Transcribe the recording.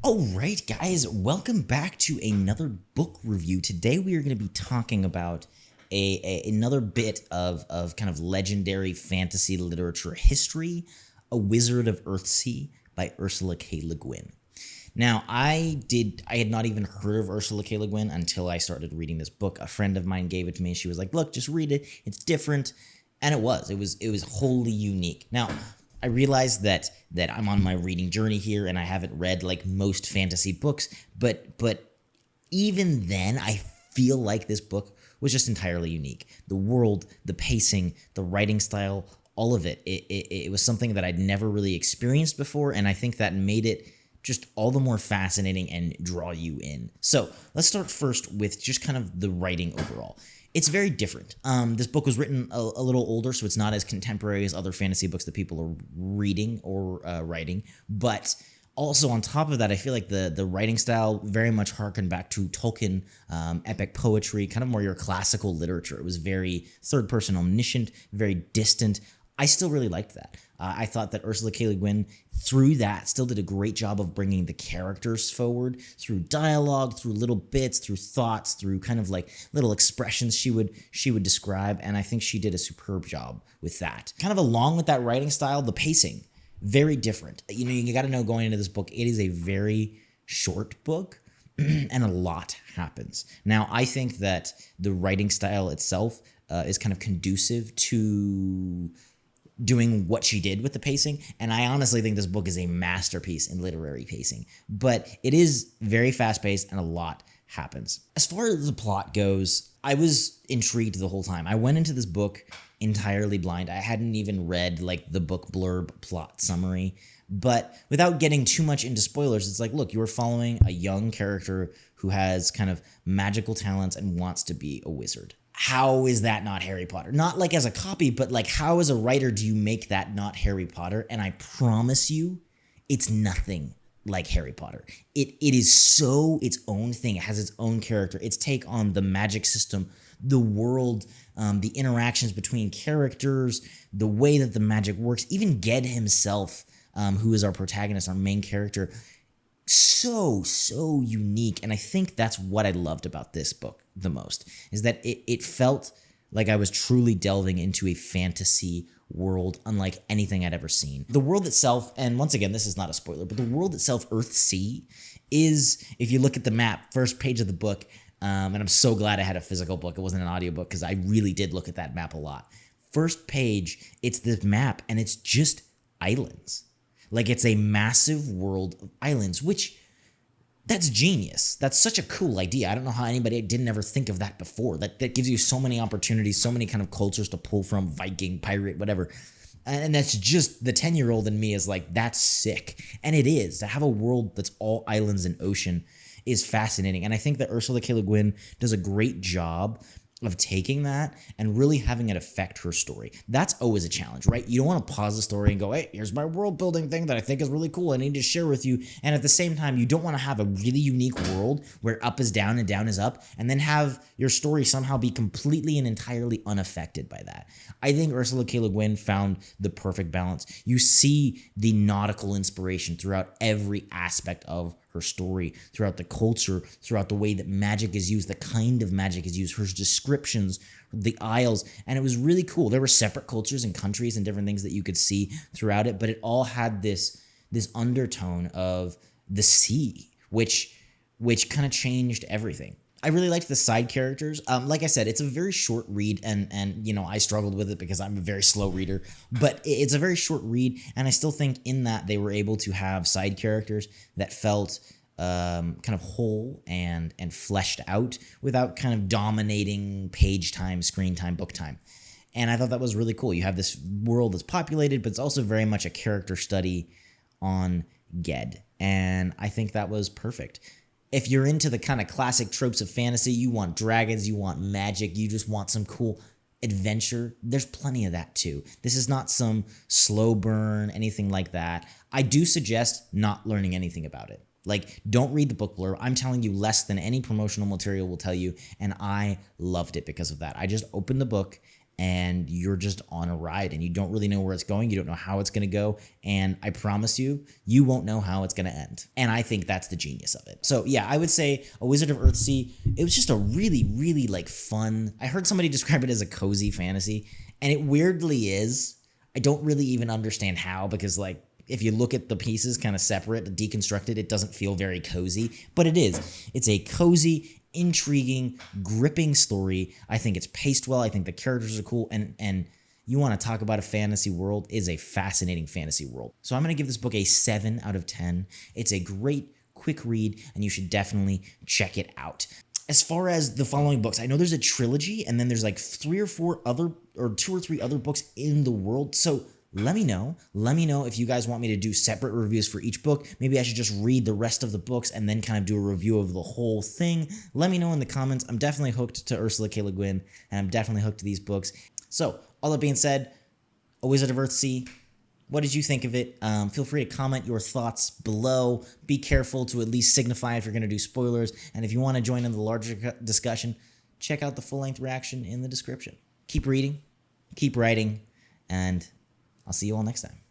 Alright guys, welcome back to another book review. Today we are going to be talking about another bit of kind of legendary fantasy literature history, A Wizard of Earthsea by Ursula K. Le Guin. Now, I had not even heard of Ursula K. Le Guin until I started reading this book. A friend of mine gave it to me. She was like, look, just read it. It's different. And it was wholly unique. Now, I realized that I'm on my reading journey here and I haven't read like most fantasy books, but even then I feel like this book was just entirely unique. The world, the pacing, the writing style, all of it. It was something that I'd never really experienced before, and I think that made it just all the more fascinating and draw you in. So let's start first with just kind of the writing overall. It's very different. This book was written a little older, so it's not as contemporary as other fantasy books that people are reading or writing. But also on top of that, I feel like the writing style very much harkened back to Tolkien epic poetry, kind of more your classical literature. It was very third-person omniscient, very distant. I still really liked that. I thought that Ursula K. Le Guin, through that, still did a great job of bringing the characters forward through dialogue, through little bits, through thoughts, through kind of like little expressions she would describe, and I think she did a superb job with that. Kind of along with that writing style, the pacing, very different. You got to know going into this book, it is a very short book, and a lot happens. Now, I think that the writing style itself is kind of conducive to doing what she did with the pacing, and I honestly think this book is a masterpiece in literary pacing, but it is very fast-paced and a lot happens. As far as the plot goes, I was intrigued the whole time. I went into this book entirely blind. I hadn't even read like the book blurb plot summary, but without getting too much into spoilers, it's like, look, you're following a young character who has kind of magical talents and wants to be a wizard. How is that not Harry Potter? Not like as a copy, but like how as a writer do you make that not Harry Potter? And I promise you, it's nothing like Harry Potter. It is so its own thing. It has its own character. Its take on the magic system, the world, the interactions between characters, the way that the magic works. Even Ged himself, who is our protagonist, our main character, so unique. And I think that's what I loved about this book the most, is that it felt like I was truly delving into a fantasy world unlike anything I'd ever seen. The world itself, and once again, this is not a spoiler, but the world itself, Earthsea, is, if you look at the map, first page of the book, and I'm so glad I had a physical book, it wasn't an audiobook, because I really did look at that map a lot. First page, it's this map, and it's just islands. Like, it's a massive world of islands, which, that's genius. That's such a cool idea. I don't know how anybody didn't ever think of that before. That gives you so many opportunities, so many kind of cultures to pull from, Viking, pirate, whatever. And that's just, the 10-year-old in me is like, that's sick. And it is. To have a world that's all islands and ocean is fascinating. And I think that Ursula K. Le Guin does a great job of taking that and really having it affect her story. That's always a challenge, right? You don't want to pause the story and go, hey, here's my world building thing that I think is really cool, I need to share with you. And at the same time, you don't want to have a really unique world where up is down and down is up, and then have your story somehow be completely and entirely unaffected by that. I think Ursula K. Le Guin found the perfect balance. You see the nautical inspiration throughout every aspect of her story, throughout the culture, throughout the way that magic is used, the kind of magic is used, her descriptions, the isles, and it was really cool. There were separate cultures and countries and different things that you could see throughout it, but it all had this undertone of the sea, which kind of changed everything. I really liked the side characters. Like I said, it's a very short read, and you know, I struggled with it because I'm a very slow reader, but it's a very short read, and I still think in that they were able to have side characters that felt kind of whole and fleshed out without kind of dominating page time, screen time, book time. And I thought that was really cool. You have this world that's populated, but it's also very much a character study on Ged, and I think that was perfect. If you're into the kind of classic tropes of fantasy, you want dragons, you want magic, you just want some cool adventure, there's plenty of that too. This is not some slow burn, anything like that. I do suggest not learning anything about it. Like, don't read the book blurb. I'm telling you less than any promotional material will tell you, and I loved it because of that. I just opened the book and you're just on a ride and you don't really know where it's going. You don't know how it's going to go. And I promise you, you won't know how it's going to end. And I think that's the genius of it. So yeah, I would say A Wizard of Earthsea, it was just a really, really like fun. I heard somebody describe it as a cozy fantasy, and it weirdly is. I don't really even understand how, because like, if you look at the pieces kind of separate, deconstructed, it doesn't feel very cozy, but it is. It's a cozy, intriguing, gripping story. I think it's paced well. I think the characters are cool, and you want to talk about a fantasy world, is a fascinating fantasy world. So I'm going to give this book a 7 out of 10. It's a great, quick read, and you should definitely check it out. As far as the following books, I know there's a trilogy, and then there's like 2 or 3 other books in the world. So let me know. Let me know if you guys want me to do separate reviews for each book. Maybe I should just read the rest of the books and then kind of do a review of the whole thing. Let me know in the comments. I'm definitely hooked to Ursula K. Le Guin, and I'm definitely hooked to these books. So all that being said, A Wizard of Earthsea, what did you think of it? Feel free to comment your thoughts below. Be careful to at least signify if you're going to do spoilers. And if you want to join in the larger discussion, check out the full-length reaction in the description. Keep reading, keep writing, and I'll see you all next time.